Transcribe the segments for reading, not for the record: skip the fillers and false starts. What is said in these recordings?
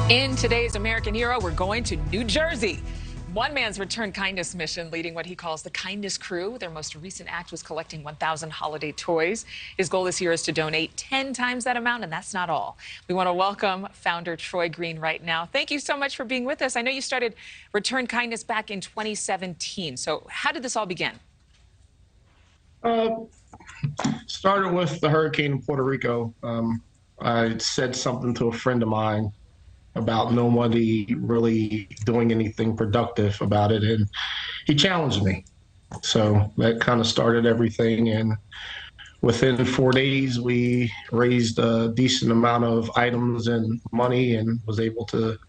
In today's American Hero, we're going to New Jersey. One man's return kindness mission leading what he calls the Kindness Crew. Their most recent act was collecting 1,000 holiday toys. His goal this year is to donate 10 times that amount, and that's not all. We want to welcome founder Troy Green right now. Thank you so much for being with us. I know you started Return Kindness back in 2017. So how did this all begin? Started with the hurricane in Puerto Rico. I said something to a friend of mine about nobody really doing anything productive about it, and he challenged me. So that kind of started everything, and within 4 days we raised a decent amount of items and money and was able to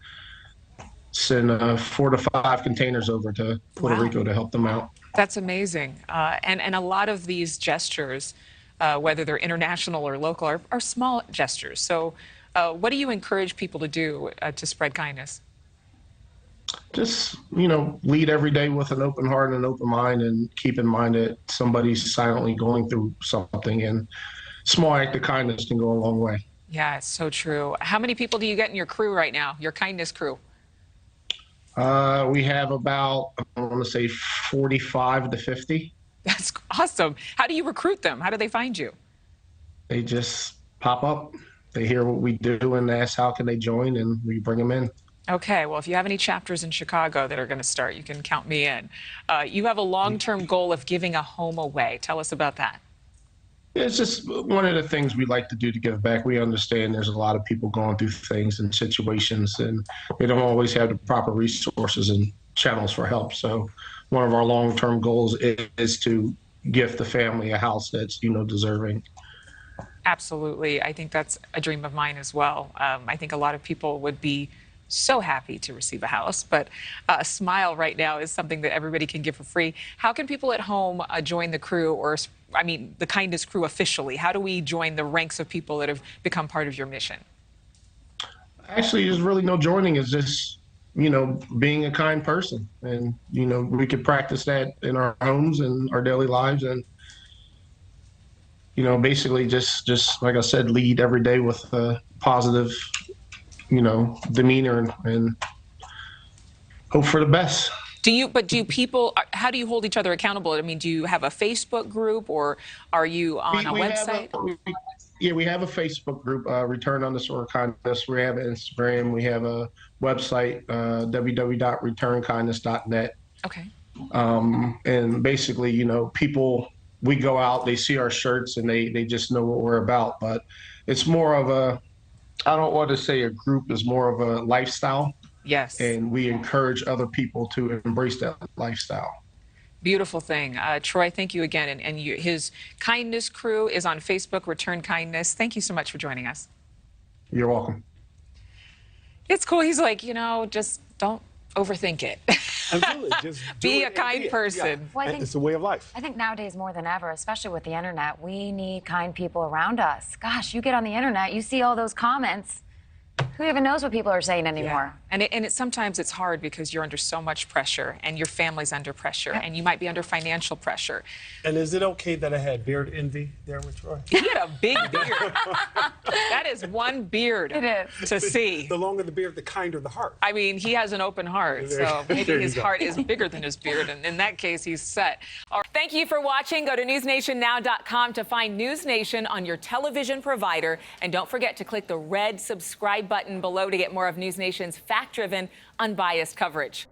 send 4 to 5 containers over to Puerto Rico to help them out. That's amazing. And a lot of these gestures, whether they're international or local, are small gestures. So what do you encourage people to do to spread kindness? Just, lead every day with an open heart and an open mind, and keep in mind that somebody's silently going through something, and small act of kindness can go a long way. Yeah, it's so true. How many people do you get in your crew right now, your kindness crew? We have about, I want to say 45 to 50. That's awesome. How do you recruit them? How do they find you? They just pop up. They hear what we do and ask how can they join, and we bring them in. Okay, well, if you have any chapters in Chicago that are going to start, you can count me in. You have a long-term goal of giving a home away. Tell us about that. It's just one of the things we like to do to give back. We understand there's a lot of people going through things and situations, and they don't always have the proper resources and channels for help. So one of our long-term goals is to gift the family a house that's, deserving. Absolutely. I think that's a dream of mine as well. I think a lot of people would be so happy to receive a house, but a smile right now is something that everybody can give for free. How can people at home join the crew, or, the Kindness Crew officially? How do we join the ranks of people that have become part of your mission? Actually, there's really no joining. It's just, being a kind person. And, we could practice that in our homes and our daily lives, and basically just like I said, lead every day with a positive, demeanor, and hope for the best. How do you hold each other accountable? Do you have a Facebook group, or are you on a website? We have a Facebook group, Return_Kindness. We have Instagram. We have a website, www.returnkindness.net. Okay. And basically, people, we go out, they see our shirts, and they just know what we're about. But it's more of I don't want to say a group, is more of a lifestyle. Yes. And we encourage other people to embrace that lifestyle. Beautiful thing. Troy, thank you again. And his Kindness Crew is on Facebook, Return Kindness. Thank you so much for joining us. You're welcome. It's cool. He's like, just don't overthink it. Absolutely. Just be a kind person. Yeah. Well, I think it's a way of life. I think nowadays more than ever, especially with the internet, we need kind people around us. Gosh, you get on the internet, you see all those comments. Who even knows what people are saying anymore? Yeah. And sometimes it's hard because you're under so much pressure, and your family's under pressure, and you might be under financial pressure. And is it okay that I had beard envy there with Troy? He had a big beard. That is one beard to see. The longer the beard, the kinder the heart. He has an open heart, so maybe his heart is bigger than his beard, and in that case, he's set. All right. Thank you for watching. Go to newsnationnow.com to find NewsNation on your television provider, and don't forget to click the red subscribe button below to get more of NewsNation's fact-driven, unbiased coverage.